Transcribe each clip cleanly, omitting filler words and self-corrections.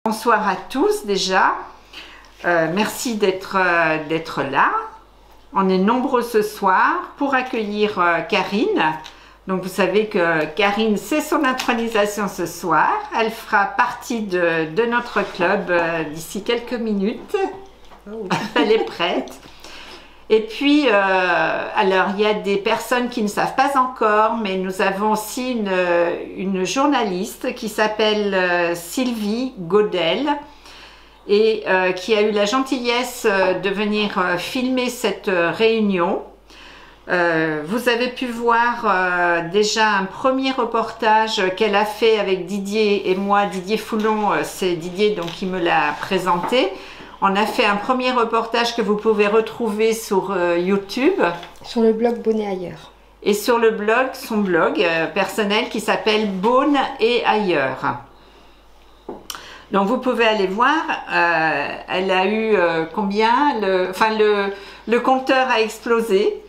Bonsoir à tous déjà, merci d'être là. On est nombreux ce soir pour accueillir Karine. Donc vous savez que Karine, c'est son intronisation ce soir. Elle fera partie de notre club d'ici quelques minutes. Oh. Elle est prête. Et puis, alors il y a des personnes qui ne savent pas encore, mais nous avons aussi une journaliste qui s'appelle Sylvie Godel et qui a eu la gentillesse de venir filmer cette réunion. Vous avez pu voir déjà un premier reportage qu'elle a fait avec Didier et moi, Didier Foulon, c'est Didier donc qui me l'a présenté. On a fait un premier reportage que vous pouvez retrouver sur YouTube. Sur le blog Beaune et ailleurs. Et sur le blog, son blog personnel qui s'appelle Beaune et ailleurs. Donc vous pouvez aller voir, elle a eu combien le compteur a explosé.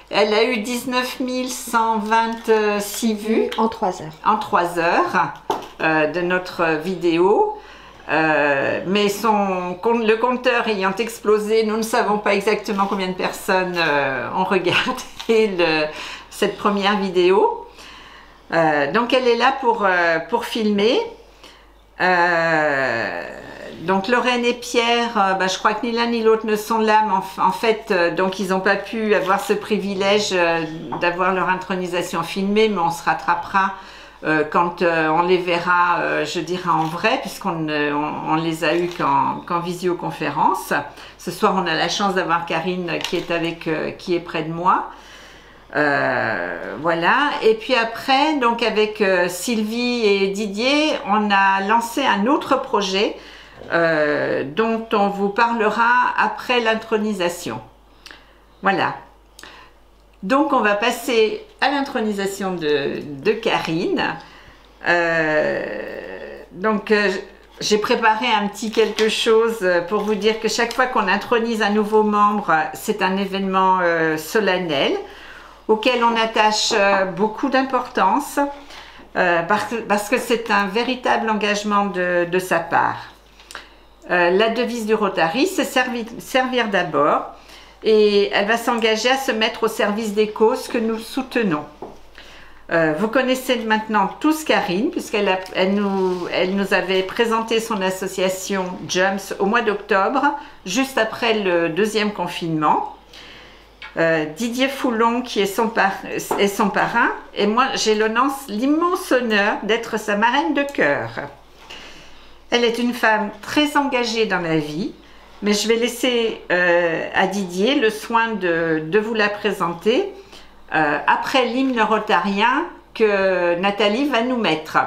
Elle a eu 19 126 vues. En 3 heures. En 3 heures de notre vidéo. Mais le compteur ayant explosé, nous ne savons pas exactement combien de personnes ont regardé cette première vidéo. Donc elle est là pour filmer. Donc Lorraine et Pierre, je crois que ni l'un ni l'autre ne sont là, mais en fait, donc ils n'ont pas pu avoir ce privilège d'avoir leur intronisation filmée, mais on se rattrapera quand on les verra, je dirais en vrai, puisqu'on on les a eus qu'en visioconférence. Ce soir, on a la chance d'avoir Karine qui est près de moi. Voilà. Et puis après, donc avec Sylvie et Didier, on a lancé un autre projet dont on vous parlera après l'intronisation. Voilà. Donc on va passer à l'intronisation de Karine. J'ai préparé un petit quelque chose pour vous dire que chaque fois qu'on intronise un nouveau membre, c'est un événement solennel auquel on attache beaucoup d'importance parce que c'est un véritable engagement de sa part. La devise du Rotary, c'est servir d'abord. Et elle va s'engager à se mettre au service des causes que nous soutenons. Vous connaissez maintenant tous Karine, puisqu'elle nous avait présenté son association Jumps au mois d'octobre, juste après le deuxième confinement. Didier Foulon, qui est son parrain, et moi j'ai l'immense honneur d'être sa marraine de cœur. Elle est une femme très engagée dans la vie. Mais je vais laisser à Didier le soin de vous la présenter après l'hymne rotarien que Nathalie va nous mettre.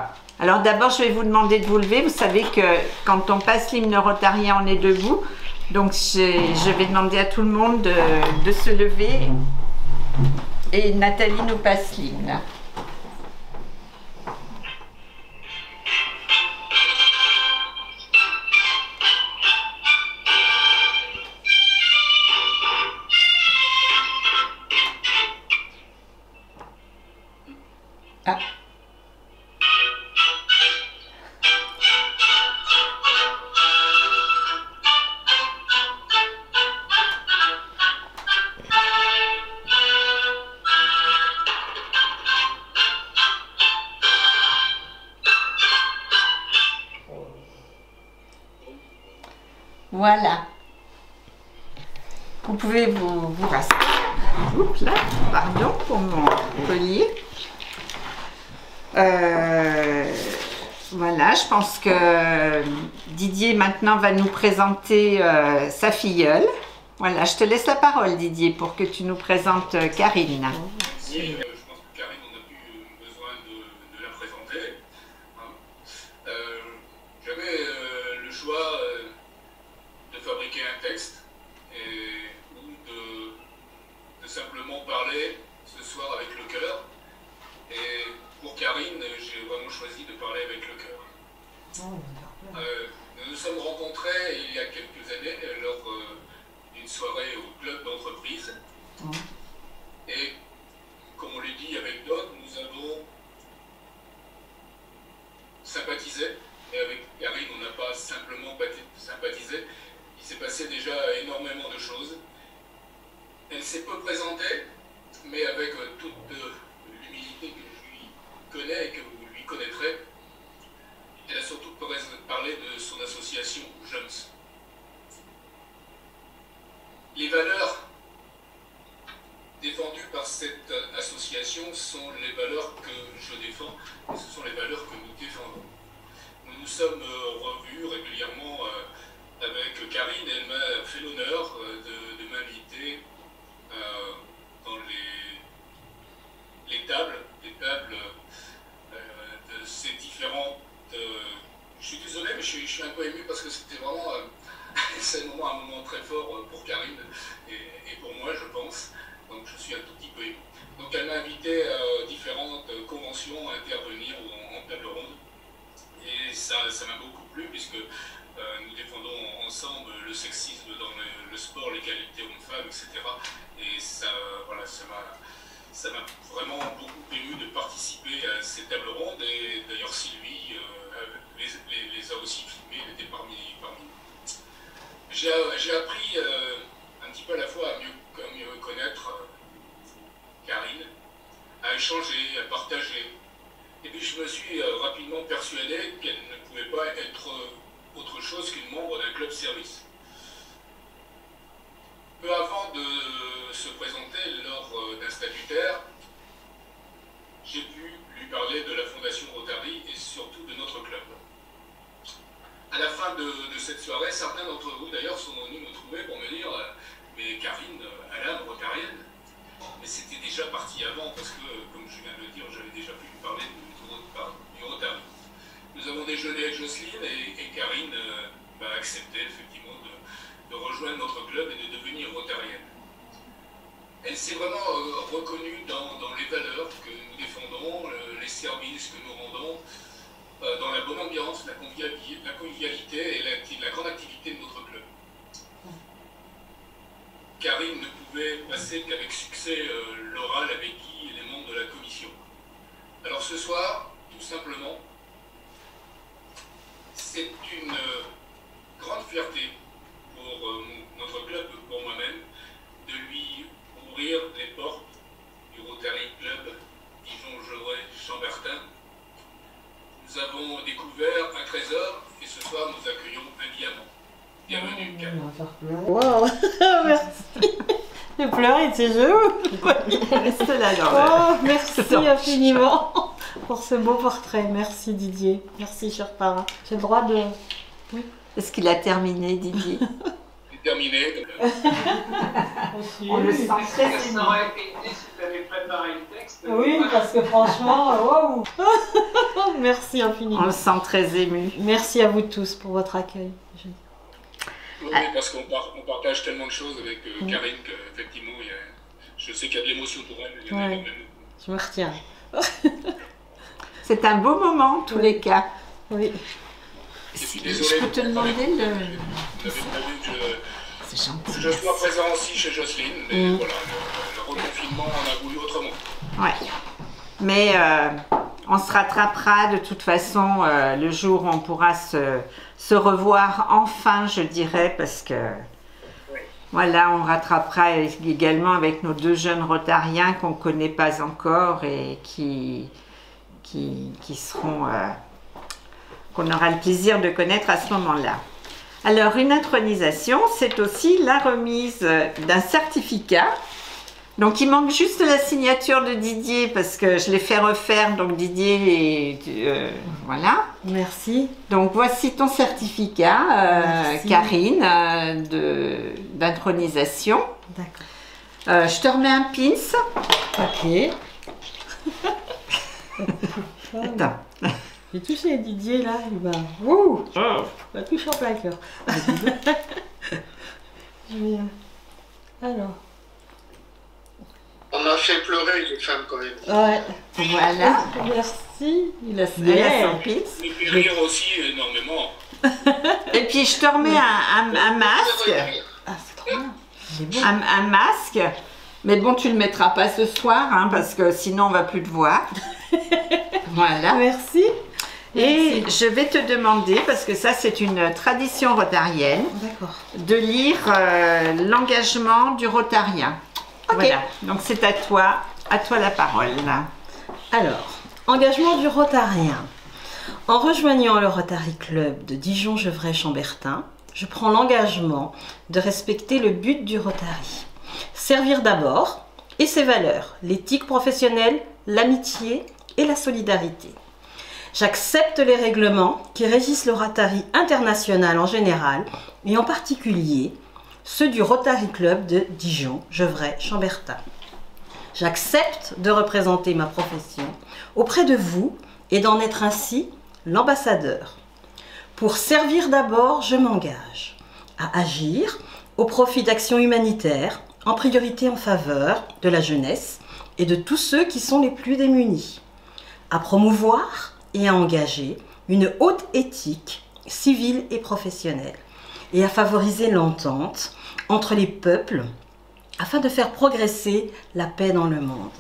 Alors d'abord, je vais vous demander de vous lever. Vous savez que quand on passe l'hymne rotarien, on est debout. Donc je vais demander à tout le monde de se lever et Nathalie nous passe l'hymne. Ah. Voilà. Vous pouvez vous rasseoir. Oups là, pardon pour mon collier. Voilà, je pense que Didier maintenant va nous présenter sa filleule. Voilà, je te laisse la parole Didier pour que tu nous présentes Karine. Oui, je pense que Karine, on n'a plus besoin de la présenter. J'avais le choix de fabriquer un texte ou de simplement parler ce soir avec le cœur. Et pour Karine, j'ai vraiment choisi de parler avec le cœur. Nous nous sommes rencontrés il y a quelques années lors d'une soirée au club d'entreprise. Et comme on l'a dit avec d'autres, nous avons sympathisé et avec Karine, on n'a pas simplement sympathisé. Il s'est passé déjà énormément de choses. Elle s'est peu présentée, mais avec toute l'humilité que je lui connais et que vous lui connaîtrez. Elle a surtout parlé de son association JEUMS. Les valeurs défendues par cette association sont les valeurs que je défends et ce sont les valeurs que nous défendons. Nous nous sommes revus régulièrement avec Karine. Elle m'a fait l'honneur de m'inviter dans les tables de ces différentes... je suis désolé, mais je suis un peu ému parce que c'était vraiment... c'est un moment très fort pour Karine et pour moi, je pense. Donc je suis un tout petit peu ému. Donc elle m'a invité à différentes conventions à intervenir en table ronde. Et ça m'a beaucoup plu puisque nous défendons ensemble le sexisme dans le sport, l'égalité homme-femme, etc. Et ça m'a vraiment beaucoup ému de participer à ces tables rondes. Et d'ailleurs Sylvie les a aussi filmées, elle était parmi nous. J'ai appris un petit peu à la fois à mieux connaître Karine, à échanger, à partager. Et puis je me suis rapidement persuadé qu'elle ne pouvait pas être autre chose qu'une membre d'un club service. Peu avant de se présenter lors d'un statutaire, j'ai pu lui parler de la Fondation Rotary et surtout de notre club. À la fin de cette soirée, certains d'entre vous d'ailleurs sont venus me trouver pour me dire mais Karine, elle est rotarienne. Mais c'était déjà parti avant parce que, comme je viens de le dire, j'avais déjà pu lui parler du Rotary. Nous avons déjeuné avec Jocelyne et Karine a accepté effectivement de rejoindre notre club et de devenir rotarienne. Elle s'est vraiment reconnue dans les valeurs que nous défendons, les services que nous rendons, dans la bonne ambiance, la convivialité et la grande activité de notre club. Karine ne pouvait passer qu'avec succès l'oral avec Guy et les membres de la commission. Alors ce soir, tout simplement, c'est une grande fierté pour notre club, pour moi-même, de lui ouvrir les portes du Rotary Club Dijon-Jaurès-Chambertin. Nous avons découvert un trésor et ce soir nous accueillons un diamant. Bienvenue, Karine. Wow, merci. J'ai pleuré de ces jeux. Reste là, alors. Oh, merci infiniment pour ce beau portrait. Merci Didier. Merci cher parrain. J'ai le droit de... Oui. Est-ce qu'il a terminé, Didier? C'est terminé. On le sent très Ça aurait été si tu avais préparé le texte. Oui, parce que franchement, waouh. Merci infiniment. On le sent très ému. Merci à vous tous pour votre accueil. Oui, parce qu'on partage tellement de choses avec Karine qu'effectivement, je sais qu'il y a de l'émotion pour elle. Il y en a même. Je me retiens. C'est un beau moment, en tous les cas. Oui. Désolé, je peux te demander le... C'est gentil. Que je sois présent aussi chez Jocelyne, mais voilà, le reconfinement, on a voulu autrement. Ouais. Mais on se rattrapera de toute façon le jour où on pourra se revoir enfin, je dirais, parce que voilà, on rattrapera également avec nos deux jeunes rotariens qu'on ne connaît pas encore et qui seront, qu'on aura le plaisir de connaître à ce moment-là. Alors, une intronisation, c'est aussi la remise d'un certificat. Donc, il manque juste la signature de Didier parce que je l'ai fait refaire. Donc, Didier, voilà. Merci. Donc, voici ton certificat, Karine, d'intronisation. D'accord. Je te remets un pins. Ok. Attends. J'ai touché Didier là, il va... Ouh, il va toucher en plein cœur. Alors. On a fait pleurer les femmes quand même. Ouais. Voilà. Merci. Il a son pins. Il fait rire aussi énormément. Et puis je te remets un masque. Ah, c'est trop bien. Un masque. Mais bon, tu le mettras pas ce soir, hein, parce que sinon on va plus te voir. Voilà. Merci. Et je vais te demander, parce que ça c'est une tradition rotarienne, de lire l'engagement du rotarien. Voilà, donc c'est à toi la parole. Alors, engagement du rotarien. En rejoignant le Rotary Club de Dijon-Gevrey-Chambertin, je prends l'engagement de respecter le but du Rotary. Servir d'abord et ses valeurs, l'éthique professionnelle, l'amitié et la solidarité. J'accepte les règlements qui régissent le Rotary international en général et en particulier ceux du Rotary Club de Dijon-Gevrey-Chambertin. J'accepte de représenter ma profession auprès de vous et d'en être ainsi l'ambassadeur. Pour servir d'abord, je m'engage à agir au profit d'actions humanitaires, en priorité en faveur de la jeunesse et de tous ceux qui sont les plus démunis, à promouvoir et à engager une haute éthique civile et professionnelle et à favoriser l'entente entre les peuples afin de faire progresser la paix dans le monde.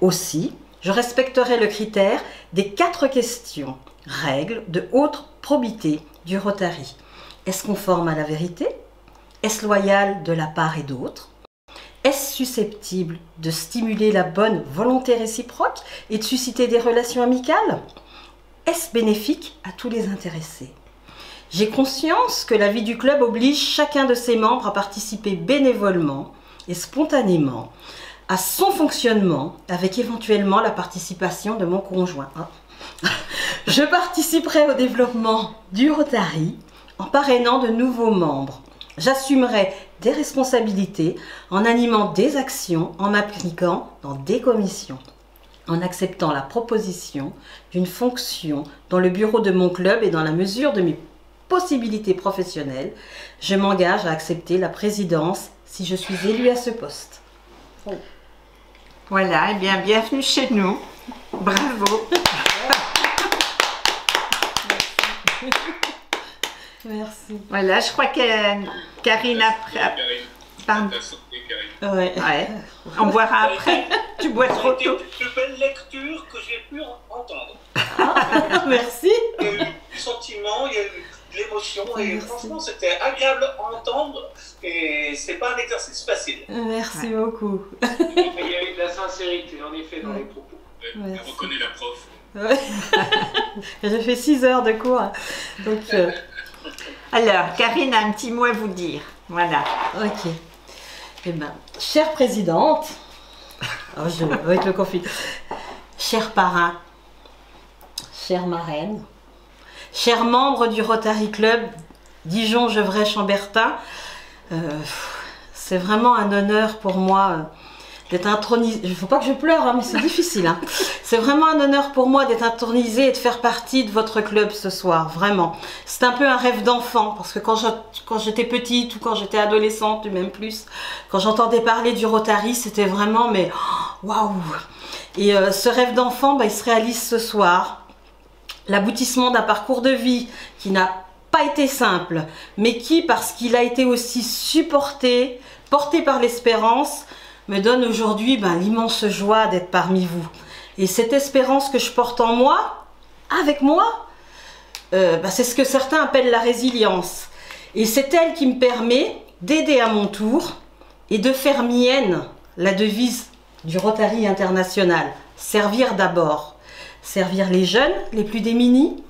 Aussi, je respecterai le critère des 4 questions, règles de haute probité du Rotary. Est-ce conforme à la vérité? Est-ce loyal de la part et d'autre? Est-ce susceptible de stimuler la bonne volonté réciproque et de susciter des relations amicales? Est-ce bénéfique à tous les intéressés? J'ai conscience que la vie du club oblige chacun de ses membres à participer bénévolement et spontanément à son fonctionnement, avec éventuellement la participation de mon conjoint. Je participerai au développement du Rotary en parrainant de nouveaux membres. J'assumerai des responsabilités en animant des actions, en m'impliquant dans des commissions, en acceptant la proposition d'une fonction dans le bureau de mon club et dans la mesure de mes possibilités professionnelles, je m'engage à accepter la présidence si je suis élue à ce poste. Voilà, et bien bienvenue chez nous. Bravo. Merci. Voilà, je crois que Karine après. Pardon. Ouais. Ouais. On boira après. Tu bois trop tôt. C'était une plus belle lecture que j'ai pu entendre. Merci. Il y a eu du sentiment, il y a eu de l'émotion et Merci. franchement c'était agréable à entendre et c'est pas un exercice facile. Merci beaucoup. Il y avait de la sincérité en effet dans les propos. Elle Merci. reconnaît la prof. Ouais. J'ai fait 6 heures de cours. Donc, Alors, Karine a un petit mot à vous dire. Voilà. ok. Eh bien, chère présidente, avec le conflit, cher parrain, chère marraine, chers membres du Rotary Club Dijon-Gevrey-Chambertin, c'est vraiment un honneur pour moi d'être intronisée. Il ne faut pas que je pleure, hein, mais c'est difficile. Hein. C'est vraiment un honneur pour moi d'être intronisée et de faire partie de votre club ce soir, vraiment. C'est un peu un rêve d'enfant, parce que quand j'étais petite ou quand j'étais adolescente, ou même plus, quand j'entendais parler du Rotary, c'était vraiment, mais waouh! Et ce rêve d'enfant, il se réalise ce soir. L'aboutissement d'un parcours de vie qui n'a pas été simple, mais qui, parce qu'il a été aussi supporté, porté par l'espérance, me donne aujourd'hui l'immense joie d'être parmi vous. Et cette espérance que je porte en moi, avec moi, c'est ce que certains appellent la résilience. Et c'est elle qui me permet d'aider à mon tour et de faire mienne la devise du Rotary International. Servir d'abord. Servir les jeunes, les plus démunis,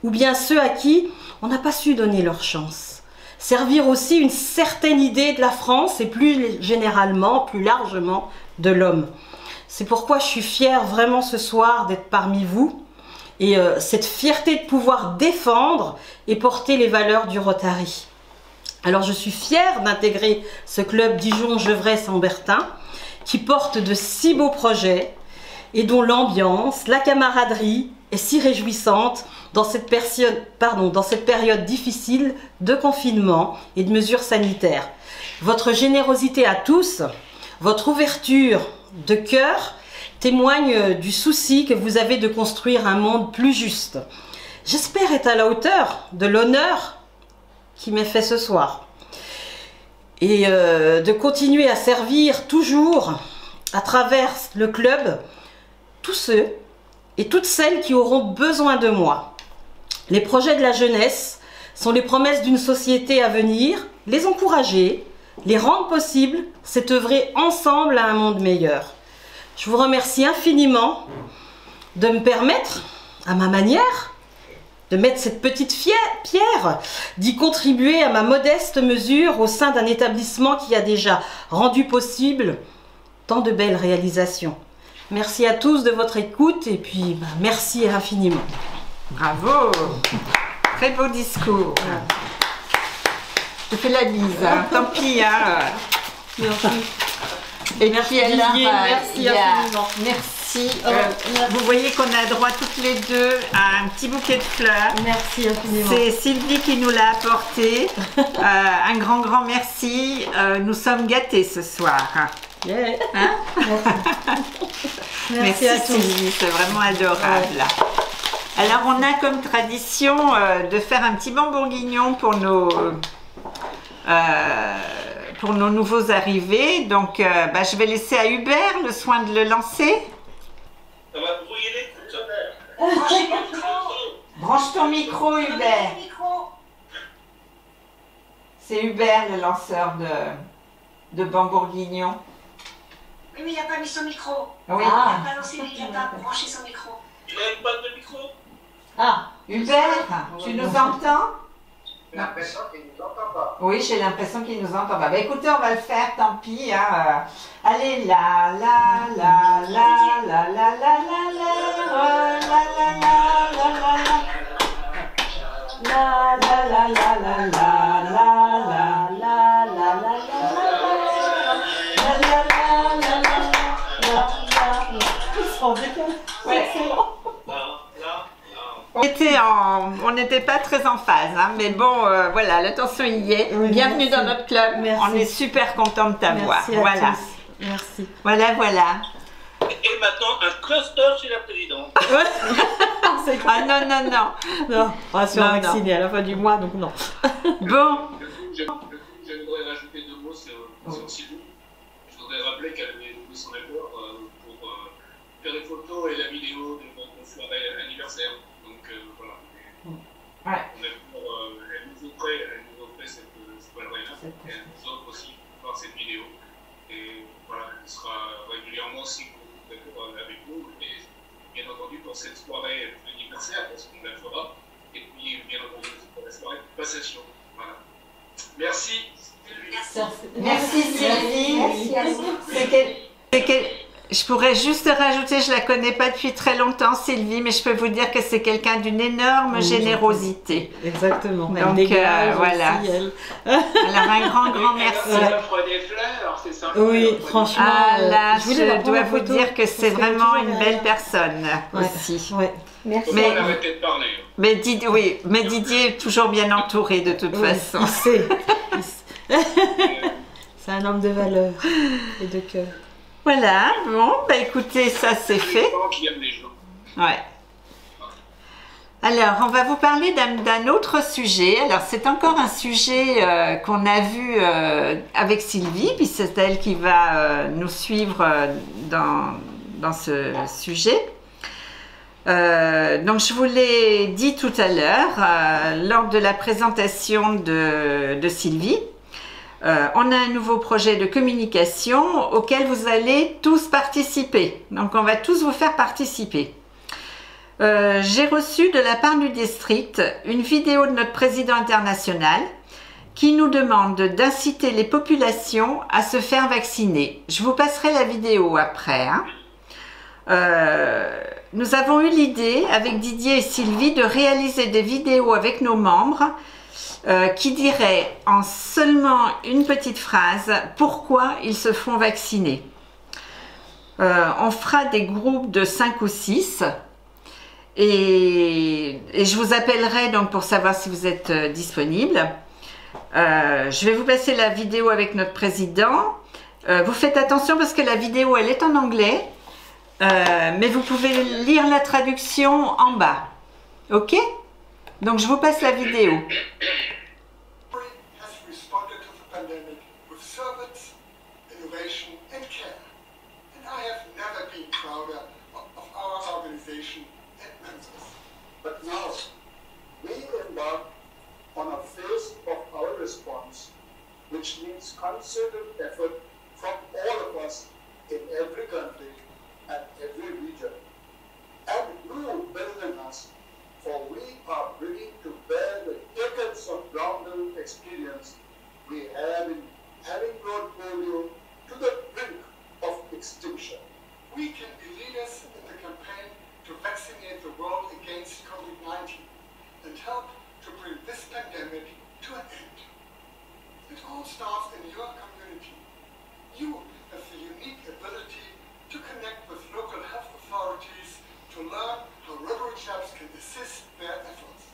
ou bien ceux à qui on n'a pas su donner leur chance. Servir aussi une certaine idée de la France et plus généralement, plus largement, de l'homme. C'est pourquoi je suis fière vraiment ce soir d'être parmi vous et cette fierté de pouvoir défendre et porter les valeurs du Rotary. Alors je suis fière d'intégrer ce club Dijon-Gevrey-Chambertin qui porte de si beaux projets et dont l'ambiance, la camaraderie est si réjouissante dans cette période difficile de confinement et de mesures sanitaires. Votre générosité à tous, votre ouverture de cœur témoigne du souci que vous avez de construire un monde plus juste. J'espère être à la hauteur de l'honneur qui m'est fait ce soir et de continuer à servir toujours à travers le club tous ceux et toutes celles qui auront besoin de moi. Les projets de la jeunesse sont les promesses d'une société à venir, les encourager, les rendre possibles, c'est œuvrer ensemble à un monde meilleur. Je vous remercie infiniment de me permettre, à ma manière, de mettre cette petite pierre, d'y contribuer à ma modeste mesure au sein d'un établissement qui a déjà rendu possible tant de belles réalisations. Merci à tous de votre écoute et puis merci infiniment. Bravo! Très beau discours. Je te fais la bise, hein. Tant pis. Hein. Merci. Et merci puis alors, Didier, merci infiniment. Merci. Merci. Vous voyez qu'on a droit toutes les deux à un petit bouquet de fleurs. Merci infiniment. C'est Sylvie qui nous l'a apporté. Un grand merci. Nous sommes gâtés ce soir. Yeah. Hein? Merci à tous. Sylvie, c'est vraiment adorable. Ouais. Alors on a comme tradition de faire un petit banc bourguignon pour nos nouveaux arrivés. Donc je vais laisser à Hubert le soin de le lancer. Ça va brouiller les coups. Branche ton micro Hubert. C'est Hubert le lanceur de banc bourguignon. Oui, mais il n'a pas mis son micro. Oui. Il n'a pas lancé, il n'a pas branché son micro. Il a une panne de micro. Ah, Hubert, tu nous entends? J'ai l'impression qu'il ne nous entend pas. Oui, j'ai l'impression qu'il nous entend pas. Écoutez, on va le faire, tant pis. Hein. Allez, la la la la la la la la la la la la la la on n'était pas très en phase, hein, mais bon, voilà, l'attention y est. Oui, bienvenue merci. dans notre club. Merci. On est super content de t'avoir. Merci à Voilà. tous. Merci. Voilà. Et maintenant, un cluster chez la présidente. Ah non. Non, on va se faire Non, vacciner à la fin du mois, donc non. Bon. J'aimerais rajouter deux mots sur Sylvie. Je voudrais rappeler qu'elle avait donné son accord pour faire les photos et la vidéo de notre soirée anniversaire. Donc voilà. Ouais. Elle nous offrait cette soirée-là. Et elle nous offre aussi par cette vidéo. Et voilà, elle sera régulièrement si vous êtes d'accord avec nous. Et bien entendu pour cette soirée anniversaire, parce qu'on la fera. Et puis bien entendu pour la soirée de passation. Voilà. Merci. Merci Sylvie. Merci à vous. Je pourrais juste rajouter, je la connais pas depuis très longtemps Sylvie, mais je peux vous dire que c'est quelqu'un d'une énorme générosité. Exactement. Donc, Elle dégage voilà. aussi, elle. Alors un grand merci. Elle offre des fleurs, c'est sympa. Oui, franchement. Ah là, voulais la je prendre dois en vous photo, dire que c'est parce qu'elle est vraiment toujours une derrière. belle personne aussi. Ouais. Merci. Mais- On va arrêter de parler. Mais Didier est toujours bien entouré de toute Oui, façon. il sait. C'est un homme de valeur et de cœur. Voilà, bon, écoutez, ça c'est fait. Qui aime les gens. Ouais. Alors, on va vous parler d'un autre sujet. Alors, c'est encore un sujet qu'on a vu avec Sylvie, puis c'est elle qui va nous suivre dans ce sujet. Donc, je vous l'ai dit tout à l'heure, lors de la présentation de Sylvie. On a un nouveau projet de communication auquel vous allez tous participer. Donc, on va tous vous faire participer. J'ai reçu de la part du district une vidéo de notre président international qui nous demande d'inciter les populations à se faire vacciner. Je vous passerai la vidéo après. Hein. Nous avons eu l'idée avec Didier et Sylvie de réaliser des vidéos avec nos membres qui diraient en seulement une petite phrase pourquoi ils se font vacciner. On fera des groupes de 5 ou 6 et je vous appellerai donc pour savoir si vous êtes disponible. Je vais vous passer la vidéo avec notre président. Vous faites attention parce que la vidéo elle est en anglais, mais vous pouvez lire la traduction en bas. Ok? Donc je vous passe la vidéo. Has responded to the pandemic with service, innovation, and care. And I have never been prouder of our organization concerted effort from all of us in every country and every region. And who better than us, for we are bringing to bear the decades of ground-level experience we have in having brought polio to the brink of extinction. We can be leaders in the campaign to vaccinate the world against COVID-19 and help to bring this pandemic to an end. It all starts in your community. You have the unique ability to connect with local health authorities to learn how Rotary Clubs can assist their efforts.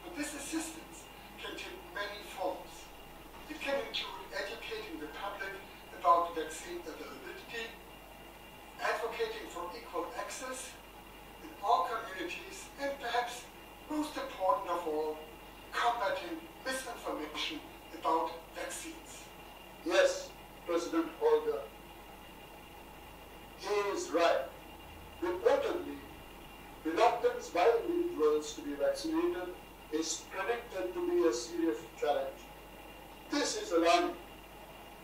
But this assistance can take many forms. It can include educating the public about vaccine availability, advocating for equal access in all communities, and perhaps most important of all, combating misinformation about vaccines. Yes, President Holger, he is right. Reportedly, reluctance by individuals to be vaccinated is predicted to be a serious challenge. This is alarming.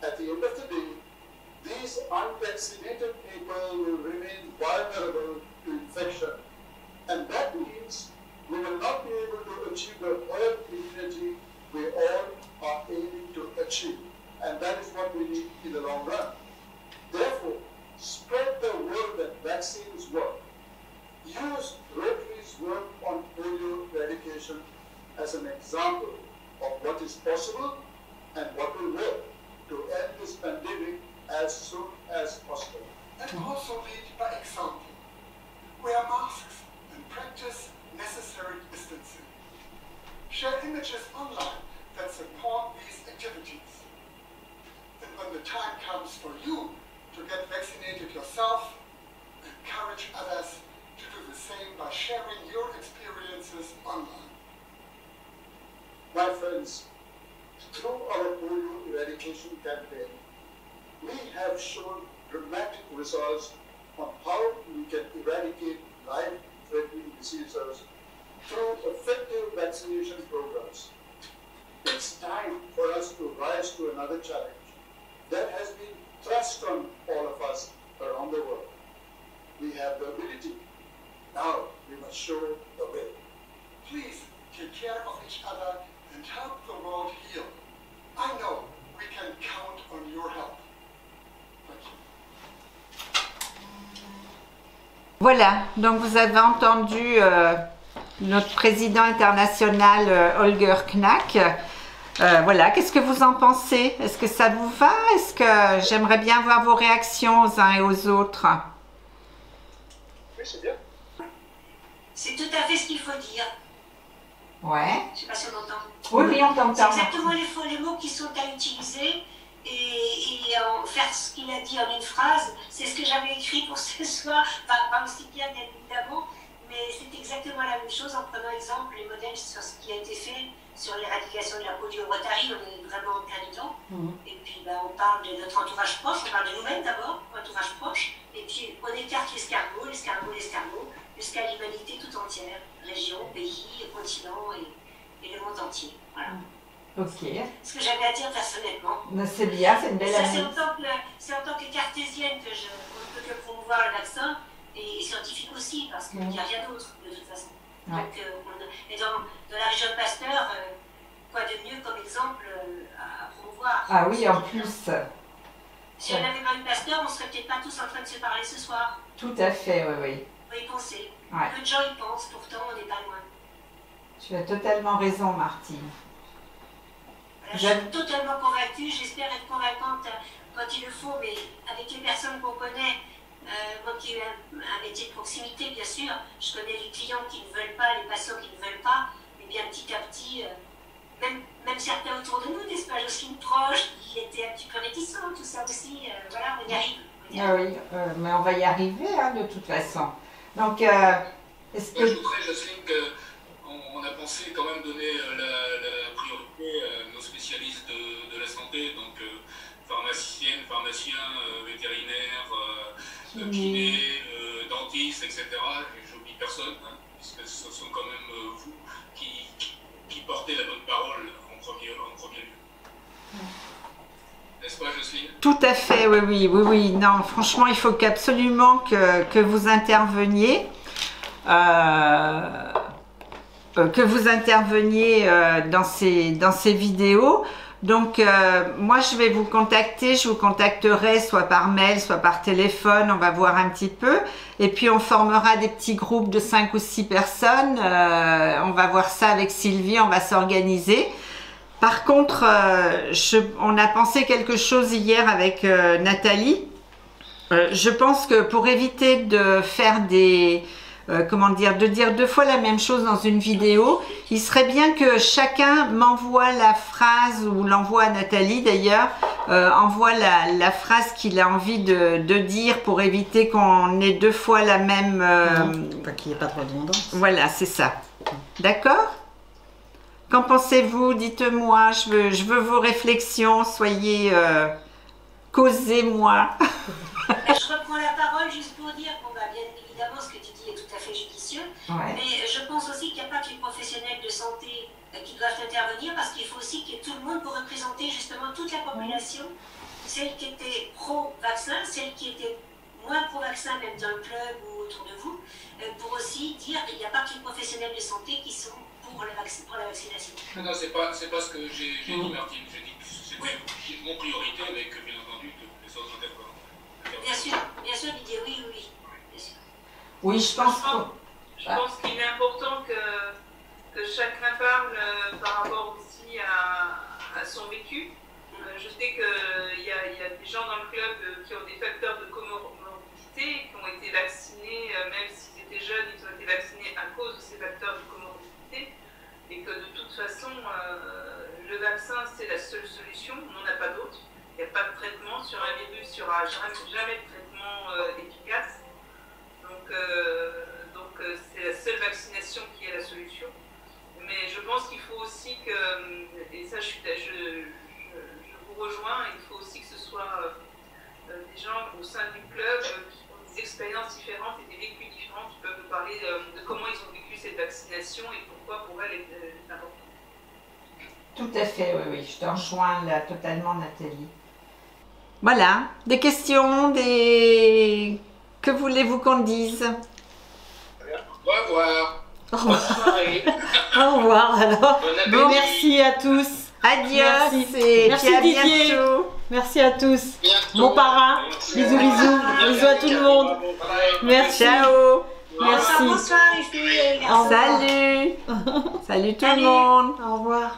At the end of the day, these unvaccinated people will remain vulnerable to infection, and that means we will not be able to achieve the herd immunity we all are aiming to achieve, and that is what we need in the long run. Therefore, spread the word that vaccines work. Use Rotary's work on polio eradication as an example of what is possible and what will work to end this pandemic as soon as possible. And also lead by example. Wear masks and practice necessary distancing. Share images online that support these activities. And when the time comes for you to get vaccinated yourself, encourage others to do the same by sharing your experiences online. My friends, through our polio eradication campaign, we have shown dramatic results on how we can eradicate life-threatening diseases through effective vaccination programs. It's time for us to rise to another challenge that has been thrust on all of us around the world. We have the ability. Now we must show the way. Please take care of each other and help the world heal. I know we can count on your help. Thank you. Voilà, donc vous avez entendu notre président international Holger Knack. Voilà, qu'est-ce que vous en pensez? Est-ce que ça vous va? Est-ce que j'aimerais bien voir vos réactions aux uns et aux autres? Oui, c'est bien. C'est tout à fait ce qu'il faut dire. Ouais. Je ne sais pas si on entend. Oui, oui, on t'entend. C'est exactement les mots qui sont à utiliser et faire ce qu'il a dit en une phrase. C'est ce que j'avais écrit pour ce soir. Enfin, pas aussi bien évidemment, mais c'est exactement la même chose en prenant exemple les modèles sur ce qui a été fait sur l'éradication de la polio au Rotary. On est vraiment en plein dedans. Et puis on parle de notre entourage proche, on parle de nous-mêmes d'abord, entourage proche, et puis on écarte l'escargot, jusqu'à l'humanité tout entière, région, pays, continent et le monde entier. Voilà. Ok. Ce que j'avais à dire personnellement. C'est bien, c'est une belle Ça, année. c'est en tant que cartésienne que je ne peux que promouvoir le vaccin, et scientifique aussi, parce qu'il n'y a rien d'autre de toute façon. Ouais. Donc, et dans la région de Pasteur, quoi de mieux comme exemple à promouvoir? Ah oui, en plus. Si on n'avait pas eu Pasteur, on ne serait peut-être pas tous en train de se parler ce soir. Tout à fait, oui, oui. On va y penser. Ouais. Peu de gens y pensent, pourtant on n'est pas loin. Tu as totalement raison, Martine. Voilà, je suis totalement convaincue, j'espère être convaincante quand il le faut, mais avec les personnes qu'on connaît, moi qui ai un métier de proximité, bien sûr, je connais les clients qui ne veulent pas, les patients qui ne veulent pas, et bien petit à petit, même certains autour de nous, n'est-ce pas, Jocelyne proche, qui étaient un petit peu réticents, tout ça aussi, voilà, on y arrive. Ah oui, mais on va y arriver, hein, de toute façon. Donc, est-ce que... J'ajouterais, Jocelyne, qu'on a pensé quand même donner la priorité à nos spécialistes de la santé, donc pharmaciennes, pharmaciens, vétérinaires, kinés, dentistes, etc. Et j'oublie personne, hein, puisque ce sont quand même vous qui portez la bonne parole en premier lieu. n'est-ce pas Jocelyne? Tout à fait, oui, oui, oui, oui. Non, franchement, il faut qu'absolument que vous interveniez. Dans ces vidéos. Donc, moi, je vais vous contacter. Je vous contacterai soit par mail, soit par téléphone. On va voir un petit peu. Et puis, on formera des petits groupes de 5 ou 6 personnes. On va voir ça avec Sylvie. On va s'organiser. Par contre, on a pensé quelque chose hier avec Nathalie. Je pense que pour éviter de faire de dire 2 fois la même chose dans une vidéo, il serait bien que chacun m'envoie la phrase, ou l'envoie à Nathalie d'ailleurs, envoie la phrase qu'il a envie de dire pour éviter qu'on ait 2 fois la même... qu'il n'y ait pas de redondance. Voilà, c'est ça. D'accord? Qu'en pensez-vous? Dites-moi, je veux vos réflexions, soyez... causez-moi. Je reprends la parole juste pour dire qu'on va bien évidemment ce que tu dis est tout à fait judicieux, Ouais. mais je pense aussi qu'il n'y a pas que les professionnels de santé qui doivent intervenir parce qu'il faut aussi qu'il y ait tout le monde pour représenter justement toute la population, celle qui était pro-vaccin, celle qui était moins pro-vaccin même dans le club ou autour de vous, pour aussi dire qu'il n'y a pas que les professionnels de santé qui sont pour la vaccination. Non, c'est pas ce que j'ai dit, Martine. J'ai dit que c'était mon priorité avec, bien entendu, les autres intervenants. Bien sûr, Didier, oui, bien sûr. Oui, je pense Je pense qu'il est important que chacun parle par rapport aussi à son vécu. Je sais qu'il y a des gens dans le club qui ont des facteurs de comorbidité, qui ont été vaccinés, même s'ils étaient jeunes, ils ont été vaccinés à cause de ces facteurs de comorbidité, et que de toute façon, le vaccin, c'est la seule solution, on n'en a pas d'autre. Il n'y a pas de traitement sur un virus, il n'y aura jamais de traitement efficace. Donc c'est la seule vaccination qui est la solution. Mais je pense qu'il faut aussi que, et ça je vous rejoins, il faut aussi que ce soit des gens au sein du club qui ont des expériences différentes et des vécus différents qui peuvent nous parler de comment ils ont vécu cette vaccination et pourquoi pour elles est importante. tout à fait, oui, je te rejoins là totalement, Nathalie. Voilà, des questions, que voulez-vous qu'on dise? Au revoir. Bonne soirée. Au revoir alors. Bon appétit. Merci à tous. Adios Merci. et Merci, puis à Didier. bientôt. Merci à tous. Bientôt. Mon parrain. Bisous, bisous. Bisous à tout le monde. Merci. Ciao. Merci. Bonsoir les filles et les garçons. Salut. Salut tout le monde. Au revoir.